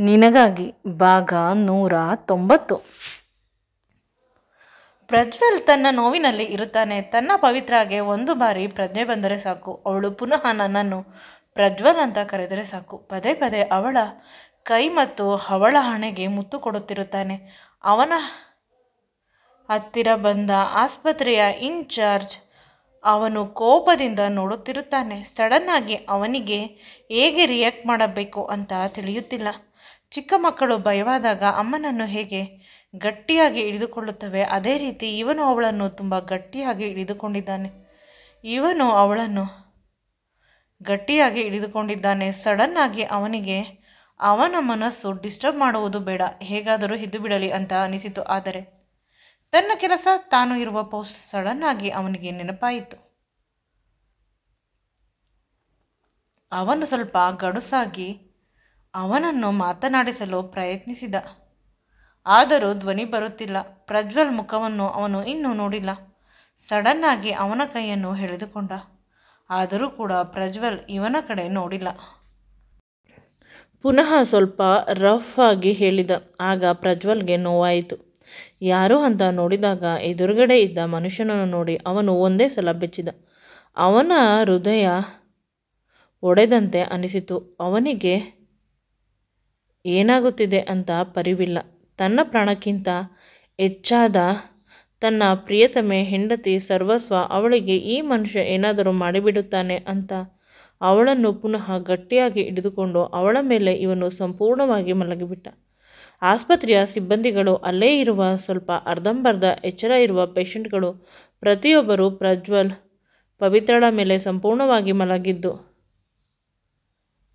ನಿನಗಾಗಿ ಭಾಗ 190. ಪ್ರಜ್ವಲ್ ತನ್ನ ನೋವಿನಲ್ಲಿ ಇರುತ್ತಾನೆ. ತನ್ನ ಪವಿತ್ರಾಗೆ ಒಂದು ಬಾರಿ ಪ್ರಜ್ಞೆ ಬಂದರೆ ಸಾಕು, ಅವಳು ಪುನಃ ನನ್ನನ್ನು ಪ್ರಜ್ವಲ್ ಅಂತ ಕರೆದರೆ ಸಾಕು. ಪದೇ ಪದೇ ಅವಳ ಕೈ ಮತ್ತು ಅವಳ ಹಣೆಗೆ ಮುತ್ತು ಕೊಡುತ್ತಿರುತ್ತಾನೆ. ಅವನ ಹತ್ತಿರ ಬಂದ ಆಸ್ಪತ್ರೆಯ ಇನ್ಚಾರ್ಜ್ ಅವನು ಕೋಪದಿಂದ ನೋಡುತ್ತಿರುತ್ತಾನೆ. ಸಡನ್ ಆಗಿ ಅವನಿಗೆ ಹೇಗೆ ರಿಯಾಕ್ಟ್ ಮಾಡಬೇಕು ಅಂತ ತಿಳಿಯುತ್ತಿಲ್ಲ. ಚಿಕ್ಕ ಮಕ್ಕಳು ಭಯವಾದಾಗ ಅಮ್ಮನನ್ನು ಹೇಗೆ ಗಟ್ಟಿಯಾಗಿ ಹಿಡಿದುಕೊಳ್ಳುತ್ತವೆ, ಅದೇ ರೀತಿ ಇವನು ಅವಳನ್ನು ತುಂಬ ಗಟ್ಟಿಯಾಗಿ ಹಿಡಿದುಕೊಂಡಿದ್ದಾನೆ. ಸಡನ್ ಆಗಿ ಅವನಿಗೆ ಅವನ ಮನಸ್ಸು ಡಿಸ್ಟರ್ಬ್ ಮಾಡುವುದು ಬೇಡ, ಹೇಗಾದರೂ ಇದ್ದು ಬಿಡಲಿ ಅಂತ ಅನಿಸಿತು. ಆದರೆ ತನ್ನ ಕೆಲಸ, ತಾನು ಇರುವ ಪೋಸ್ಟ್ ಸಡನ್ ಆಗಿ ಅವನಿಗೆ ನೆನಪಾಯಿತು. ಅವನು ಸ್ವಲ್ಪ ಗಡುಸಾಗಿ ಅವನನ್ನು ಮಾತನಾಡಿಸಲು ಪ್ರಯತ್ನಿಸಿದ, ಆದರೂ ಧ್ವನಿ ಬರುತ್ತಿಲ್ಲ. ಪ್ರಜ್ವಲ್ ಮುಖವನ್ನು ಅವನು ಇನ್ನೂ ನೋಡಿಲ್ಲ. ಸಡನ್ ಆಗಿ ಅವನ ಕೈಯನ್ನು ಎಳೆದುಕೊಂಡ, ಆದರೂ ಕೂಡ ಪ್ರಜ್ವಲ್ ಇವನ ಕಡೆ ನೋಡಿಲ್ಲ. ಪುನಃ ಸ್ವಲ್ಪ ರಫ್ ಆಗಿ ಹೇಳಿದ. ಆಗ ಪ್ರಜ್ವಲ್ಗೆ ನೋವಾಯಿತು. ಯಾರು ಅಂತ ನೋಡಿದಾಗ ಎದುರುಗಡೆ ಇದ್ದ ಮನುಷ್ಯನನ್ನು ನೋಡಿ ಅವನು ಒಂದೇ ಸಲ ಬೆಚ್ಚಿದ. ಅವನ ಹೃದಯ ಒಡೆದಂತೆ ಅನಿಸಿತು. ಅವನಿಗೆ ಏನಾಗುತ್ತಿದೆ ಅಂತ ಪರಿವಿಲ್ಲ. ತನ್ನ ಪ್ರಾಣಕ್ಕಿಂತ ಹೆಚ್ಚಾದ ತನ್ನ ಪ್ರಿಯತಮೆ ಹೆಂಡತಿ ಸರ್ವಸ್ವ, ಅವಳಿಗೆ ಈ ಮನುಷ್ಯ ಏನಾದರೂ ಮಾಡಿಬಿಡುತ್ತಾನೆ ಅಂತ ಅವಳನ್ನು ಪುನಃ ಗಟ್ಟಿಯಾಗಿ ಹಿಡಿದುಕೊಂಡು ಅವಳ ಮೇಲೆ ಇವನು ಸಂಪೂರ್ಣವಾಗಿ ಮಲಗಿಬಿಟ್ಟ. ಆಸ್ಪತ್ರೆಯ ಸಿಬ್ಬಂದಿಗಳು, ಅಲ್ಲೇ ಇರುವ ಸ್ವಲ್ಪ ಅರ್ಧಂಬರ್ಧ ಎಚ್ಚರ ಇರುವ ಪೇಷಂಟ್ಗಳು ಪ್ರತಿಯೊಬ್ಬರೂ ಪ್ರಜ್ವಲ್ ಪವಿತ್ರಳ ಮೇಲೆ ಸಂಪೂರ್ಣವಾಗಿ ಮಲಗಿದ್ದು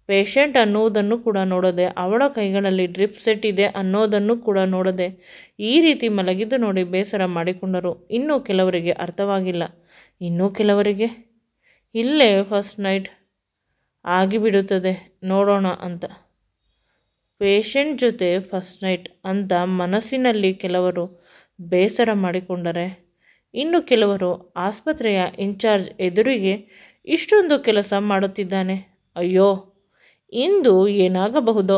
ಪೇಷಂಟ್ ಅನ್ನುವುದನ್ನು ಕೂಡ ನೋಡದೆ, ಅವಳ ಕೈಗಳಲ್ಲಿ ಡ್ರಿಪ್ ಸೆಟ್ ಇದೆ ಅನ್ನೋದನ್ನು ಕೂಡ ನೋಡದೆ ಈ ರೀತಿ ಮಲಗಿದ್ದು ನೋಡಿ ಬೇಸರ ಮಾಡಿಕೊಂಡರು. ಇನ್ನೂ ಕೆಲವರಿಗೆ ಅರ್ಥವಾಗಿಲ್ಲ, ಇನ್ನೂ ಕೆಲವರಿಗೆ ಇಲ್ಲೇ ಫಸ್ಟ್ ನೈಟ್ ಆಗಿಬಿಡುತ್ತದೆ ನೋಡೋಣ ಅಂತ. ಪೇಷಂಟ್ ಜೊತೆ ಫಸ್ಟ್ ನೈಟ್ ಅಂತ ಮನಸ್ಸಿನಲ್ಲಿ ಕೆಲವರು ಬೇಸರ ಮಾಡಿಕೊಂಡರೆ, ಇನ್ನು ಕೆಲವರು ಆಸ್ಪತ್ರೆಯ ಇನ್ಚಾರ್ಜ್ ಎದುರಿಗೆ ಇಷ್ಟೊಂದು ಕೆಲಸ ಮಾಡುತ್ತಿದ್ದಾನೆ, ಅಯ್ಯೋ ಇಂದು ಏನಾಗಬಹುದೋ.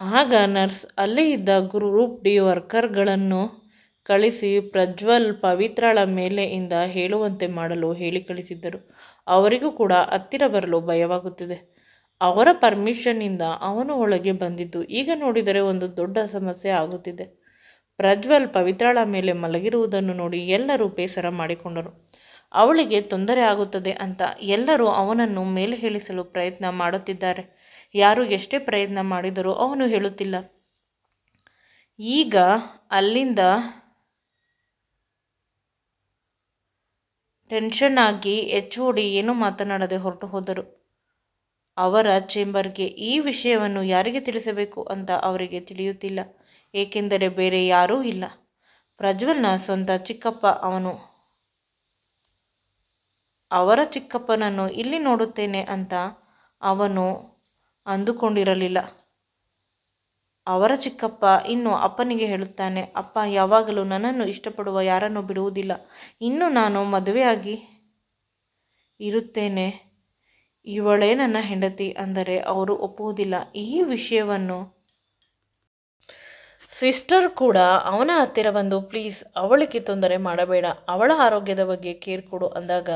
ಆಗ ನರ್ಸ್ ಅಲ್ಲೇ ಇದ್ದ ಗ್ರೂಪ್ ಡಿ ವರ್ಕರ್ಗಳನ್ನು ಕಳಿಸಿ ಪ್ರಜ್ವಲ್ ಪವಿತ್ರಳ ಮೇಲೆ ಇಂದ ಹೇಳುವಂತೆ ಮಾಡಲು ಹೇಳಿ ಕಳಿಸಿದ್ದರು. ಅವರಿಗೂ ಕೂಡ ಹತ್ತಿರ ಬರಲು ಭಯವಾಗುತ್ತಿದೆ. ಅವರ ಪರ್ಮಿಷನ್ನಿಂದ ಅವನು ಒಳಗೆ ಬಂದಿದ್ದು ಈಗ ನೋಡಿದರೆ ಒಂದು ದೊಡ್ಡ ಸಮಸ್ಯೆ ಆಗುತ್ತಿದೆ. ಪ್ರಜ್ವಲ್ ಪವಿತ್ರಳ ಮೇಲೆ ಮಲಗಿರುವುದನ್ನು ನೋಡಿ ಎಲ್ಲರೂ ಬೇಸರ ಮಾಡಿಕೊಂಡರು. ಅವಳಿಗೆ ತೊಂದರೆ ಆಗುತ್ತದೆ ಅಂತ ಎಲ್ಲರೂ ಅವನನ್ನು ಮೇಲೆ ಹೇಳಿಸಲು ಪ್ರಯತ್ನ ಮಾಡುತ್ತಿದ್ದಾರೆ. ಯಾರು ಎಷ್ಟೇ ಪ್ರಯತ್ನ ಮಾಡಿದರೂ ಅವನು ಹೇಳುತ್ತಿಲ್ಲ. ಈಗ ಅಲ್ಲಿಂದ ಟೆನ್ಷನ್ ಆಗಿ HOD ಏನೂ ಮಾತನಾಡದೆ ಹೊರಟು ಹೋದರು ಅವರ ಚೇಂಬರ್ಗೆ. ಈ ವಿಷಯವನ್ನು ಯಾರಿಗೆ ತಿಳಿಸಬೇಕು ಅಂತ ಅವರಿಗೆ ತಿಳಿಯುತ್ತಿಲ್ಲ, ಏಕೆಂದರೆ ಬೇರೆ ಯಾರೂ ಇಲ್ಲ. ಪ್ರಜ್ವಲ್ನ ಸ್ವಂತ ಚಿಕ್ಕಪ್ಪ ಅವನು. ಅವರ ಚಿಕ್ಕಪ್ಪನನ್ನು ಇಲ್ಲಿ ನೋಡುತ್ತೇನೆ ಅಂತ ಅವನು ಅಂದುಕೊಂಡಿರಲಿಲ್ಲ. ಅವರ ಚಿಕ್ಕಪ್ಪ ಇನ್ನು ಅಪ್ಪನಿಗೆ ಹೇಳುತ್ತಾನೆ, ಅಪ್ಪ ಯಾವಾಗಲೂ ನನ್ನನ್ನು ಇಷ್ಟಪಡುವ ಯಾರನ್ನು ಬಿಡುವುದಿಲ್ಲ, ಇನ್ನು ನಾನು ಮದುವೆಯಾಗಿ ಇರುತ್ತೇನೆ, ಇವಳೇ ನನ್ನ ಹೆಂಡತಿ ಅಂದರೆ ಅವರು ಒಪ್ಪುವುದಿಲ್ಲ. ಈ ವಿಷಯವನ್ನು ಸಿಸ್ಟರ್ ಕೂಡ ಅವನ ಹತ್ತಿರ ಬಂದು, ಪ್ಲೀಸ್ ಅವಳಿಗೆ ತೊಂದರೆ ಮಾಡಬೇಡ, ಅವಳ ಆರೋಗ್ಯದ ಬಗ್ಗೆ ಕೇರ್ ಕೊಡು ಅಂದಾಗ,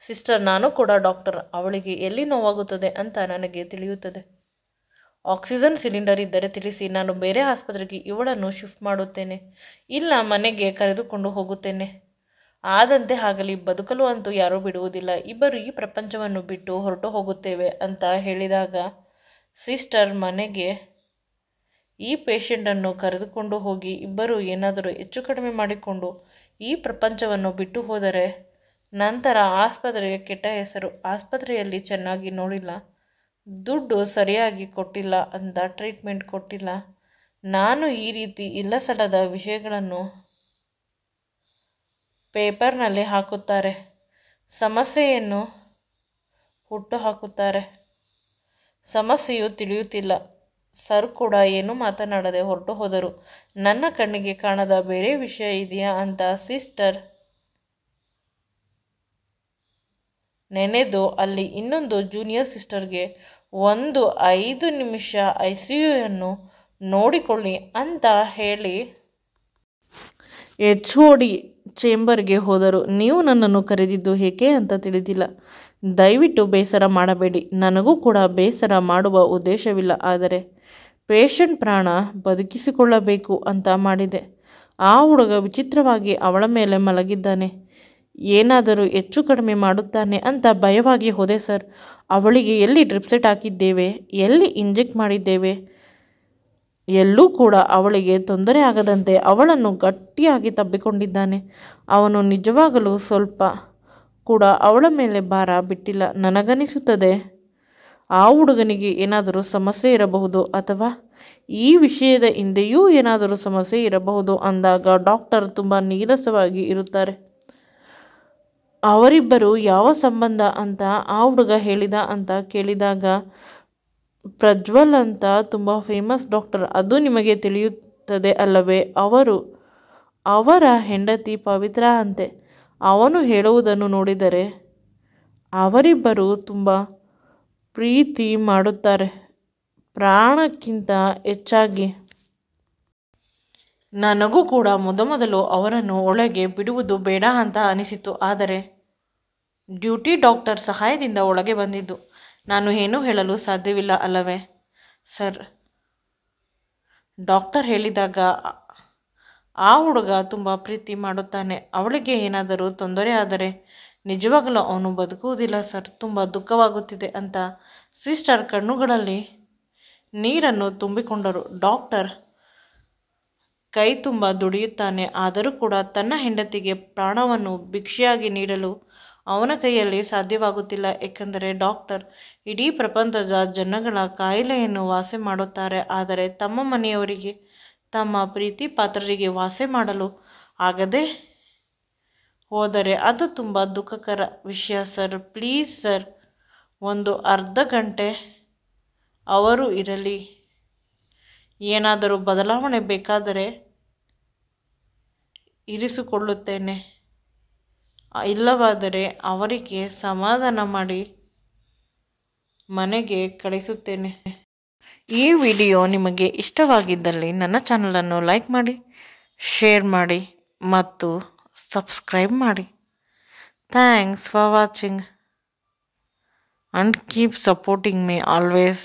ಸಿಸ್ಟರ್ ನಾನು ಕೂಡ ಡಾಕ್ಟರ್, ಅವಳಿಗೆ ಎಲ್ಲಿ ನೋವಾಗುತ್ತದೆ ಅಂತ ನನಗೆ ತಿಳಿಯುತ್ತದೆ. ಆಕ್ಸಿಜನ್ ಸಿಲಿಂಡರ್ ಇದ್ದರೆ ತಿಳಿಸಿ, ನಾನು ಬೇರೆ ಆಸ್ಪತ್ರೆಗೆ ಇವಳನ್ನು ಶಿಫ್ಟ್ ಮಾಡುತ್ತೇನೆ, ಇಲ್ಲ ಮನೆಗೆ ಕರೆದುಕೊಂಡು ಹೋಗುತ್ತೇನೆ. ಆದಂತೆ ಆಗಲಿ, ಬದುಕಲು ಅಂತೂ ಯಾರೂ ಬಿಡುವುದಿಲ್ಲ, ಇಬ್ಬರು ಈ ಪ್ರಪಂಚವನ್ನು ಬಿಟ್ಟು ಹೊರಟು ಹೋಗುತ್ತೇವೆ ಅಂತ ಹೇಳಿದಾಗ, ಸಿಸ್ಟರ್ ಮನೆಗೆ ಈ ಪೇಷಂಟನ್ನು ಕರೆದುಕೊಂಡು ಹೋಗಿ ಇಬ್ಬರು ಏನಾದರೂ ಹೆಚ್ಚು ಕಡಿಮೆ ಮಾಡಿಕೊಂಡು ಈ ಪ್ರಪಂಚವನ್ನು ಬಿಟ್ಟು ಹೋದರೆ ನಂತರ ಆಸ್ಪತ್ರೆಗೆ ಕೆಟ್ಟ ಹೆಸರು, ಆಸ್ಪತ್ರೆಯಲ್ಲಿ ಚೆನ್ನಾಗಿ ನೋಡಿಲ್ಲ, ದುಡ್ಡು ಸರಿಯಾಗಿ ಕೊಟ್ಟಿಲ್ಲ ಅಂತ ಟ್ರೀಟ್ಮೆಂಟ್ ಕೊಟ್ಟಿಲ್ಲ, ನಾನು ಈ ರೀತಿ ಇಲ್ಲಸಲ್ಲದ ವಿಷಯಗಳನ್ನು ಪೇಪರ್ನಲ್ಲಿ ಹಾಕುತ್ತಾರೆ, ಸಮಸ್ಯೆಯನ್ನು ಹುಟ್ಟು ಹಾಕುತ್ತಾರೆ. ಸಮಸ್ಯೆಯು ತಿಳಿಯುತ್ತಿಲ್ಲ. ಸರ್ ಕೂಡ ಏನೂ ಮಾತನಾಡದೆ ಹೊರಟು ಹೋದರು. ನನ್ನ ಕಣ್ಣಿಗೆ ಕಾಣದ ಬೇರೆ ವಿಷಯ ಇದೆಯಾ ಅಂತ ಸಿಸ್ಟರ್ ನೆನೆದು ಅಲ್ಲಿ ಇನ್ನೊಂದು ಜೂನಿಯರ್ ಸಿಸ್ಟರ್ಗೆ ಒಂದು 5 ನಿಮಿಷ ICUವನ್ನು ನೋಡಿಕೊಳ್ಳಿ ಅಂತ ಹೇಳಿ HOD ಚೇಂಬರ್ಗೆ ಹೋದರು. ನೀವು ನನ್ನನ್ನು ಕರೆದಿದ್ದು ಏಕೆ ಅಂತ ತಿಳಿದಿಲ್ಲ. ದಯವಿಟ್ಟು ಬೇಸರ ಮಾಡಬೇಡಿ. ನನಗೂ ಕೂಡ ಬೇಸರ ಮಾಡುವ ಉದ್ದೇಶವಿಲ್ಲ. ಆದರೆ ಪೇಷಂಟ್ ಪ್ರಾಣ ಬದುಕಿಸಿಕೊಳ್ಳಬೇಕು ಅಂತ ಮಾಡಿದೆ. ಆ ಹುಡುಗ ವಿಚಿತ್ರವಾಗಿ ಅವಳ ಮೇಲೆ ಮಲಗಿದ್ದಾನೆ. ಏನಾದರೂ ಹೆಚ್ಚು ಕಡಿಮೆ ಮಾಡುತ್ತಾನೆ ಅಂತ ಭಯವಾಗಿ ಹೋದೆ ಸರ್. ಅವಳಿಗೆ ಎಲ್ಲಿ ಡ್ರಿಪ್ ಸೆಟ್ ಹಾಕಿದ್ದೇವೆ, ಎಲ್ಲಿ ಇಂಜೆಕ್ಟ್ ಮಾಡಿದ್ದೇವೆ, ಎಲ್ಲೂ ಕೂಡ ಅವಳಿಗೆ ತೊಂದರೆ ಆಗದಂತೆ ಅವಳನ್ನು ಗಟ್ಟಿಯಾಗಿ ತಬ್ಬಿಕೊಂಡಿದ್ದಾನೆ. ಅವನು ನಿಜವಾಗಲೂ ಸ್ವಲ್ಪ ಕೂಡ ಅವಳ ಮೇಲೆ ಭಾರ ಬಿಟ್ಟಿಲ್ಲ. ನನಗನಿಸುತ್ತದೆ ಆ ಹುಡುಗನಿಗೆ ಏನಾದರೂ ಸಮಸ್ಯೆ ಇರಬಹುದು ಅಥವಾ ಈ ವಿಷಯದ ಹಿಂದೆಯೂ ಏನಾದರೂ ಸಮಸ್ಯೆ ಇರಬಹುದು ಅಂದಾಗ ಡಾಕ್ಟರ್ ತುಂಬ ನೀರಸವಾಗಿ ಇರುತ್ತಾರೆ. ಅವರಿಬ್ಬರು ಯಾವ ಸಂಬಂಧ ಅಂತ ಆ ಹುಡುಗ ಹೇಳಿದ ಅಂತ ಕೇಳಿದಾಗ, ಪ್ರಜ್ವಲ್ ಅಂತ ತುಂಬ ಫೇಮಸ್ ಡಾಕ್ಟರ್, ಅದು ನಿಮಗೆ ತಿಳಿಯುತ್ತದೆ ಅಲ್ಲವೇ? ಅವರ ಹೆಂಡತಿ ಪವಿತ್ರ ಅಂತೆ. ಅವನು ಹೇಳುವುದನ್ನು ನೋಡಿದರೆ ಅವರಿಬ್ಬರು ತುಂಬ ಪ್ರೀತಿ ಮಾಡುತ್ತಾರೆ, ಪ್ರಾಣಕ್ಕಿಂತ ಹೆಚ್ಚಾಗಿ. ನನಗೂ ಕೂಡ ಮೊದಮೊದಲು ಅವರನ್ನು ಒಳಗೆ ಬಿಡುವುದು ಬೇಡ ಅಂತ ಅನಿಸಿತು. ಆದರೆ ಡ್ಯೂಟಿ ಡಾಕ್ಟರ್ ಸಹಾಯದಿಂದ ಒಳಗೆ ಬಂದಿದ್ದು. ನಾನು ಏನೂ ಹೇಳಲು ಸಾಧ್ಯವಿಲ್ಲ ಅಲ್ಲವೇ ಸರ್? ಡಾಕ್ಟರ್ ಹೇಳಿದಾಗ ಆ ಹುಡುಗ ತುಂಬ ಪ್ರೀತಿ ಮಾಡುತ್ತಾನೆ. ಅವಳಿಗೆ ಏನಾದರೂ ತೊಂದರೆ ಆದರೆ ನಿಜವಾಗಲೂ ಅವನು ಬದುಕುವುದಿಲ್ಲ ಸರ್. ತುಂಬ ದುಃಖವಾಗುತ್ತಿದೆ ಅಂತ ಸಿಸ್ಟರ್ ಕಣ್ಣುಗಳಲ್ಲಿ ನೀರನ್ನು ತುಂಬಿಕೊಂಡರು. ಡಾಕ್ಟರ್ ಕೈ ತುಂಬ ದುಡಿಯುತ್ತಾನೆ. ಆದರೂ ಕೂಡ ತನ್ನ ಹೆಂಡತಿಗೆ ಪ್ರಾಣವನ್ನು ಭಿಕ್ಷೆಯಾಗಿ ನೀಡಲು ಅವನ ಕೈಯಲ್ಲಿ ಸಾಧ್ಯವಾಗುತ್ತಿಲ್ಲ. ಏಕೆಂದರೆ ಡಾಕ್ಟರ್ ಇಡೀ ಪ್ರಪಂಚದ ಜನಗಳ ಕಾಯಿಲೆಯನ್ನು ವಾಸಿ ಮಾಡುತ್ತಾರೆ. ಆದರೆ ತಮ್ಮ ಮನೆಯವರಿಗೆ, ತಮ್ಮ ಪ್ರೀತಿ ಪಾತ್ರರಿಗೆ ವಾಸಿ ಮಾಡಲು ಆಗದೆ ಹೋದರೆ ಅದು ತುಂಬ ದುಃಖಕರ ವಿಷಯ ಸರ್. ಪ್ಲೀಸ್ ಸರ್, ಒಂದು ಅರ್ಧ ಗಂಟೆ ಅವರು ಇರಲಿ. ಏನಾದರೂ ಬದಲಾವಣೆ ಬೇಕಾದರೆ ಇರಿಸಿಕೊಳ್ಳುತ್ತೇನೆ. ಇಲ್ಲವಾದರೆ ಅವರಿಗೆ ಸಮಾಧಾನ ಮಾಡಿ ಮನೆಗೆ ಕಳಿಸುತ್ತೇನೆ. ಈ ವಿಡಿಯೋ ನಿಮಗೆ ಇಷ್ಟವಾಗಿದ್ದಲ್ಲಿ ನನ್ನ ಚಾನಲನ್ನು ಲೈಕ್ ಮಾಡಿ, ಶೇರ್ ಮಾಡಿ ಮತ್ತು ಸಬ್ಸ್ಕ್ರೈಬ್ ಮಾಡಿ. Thanks for watching and keep supporting me always.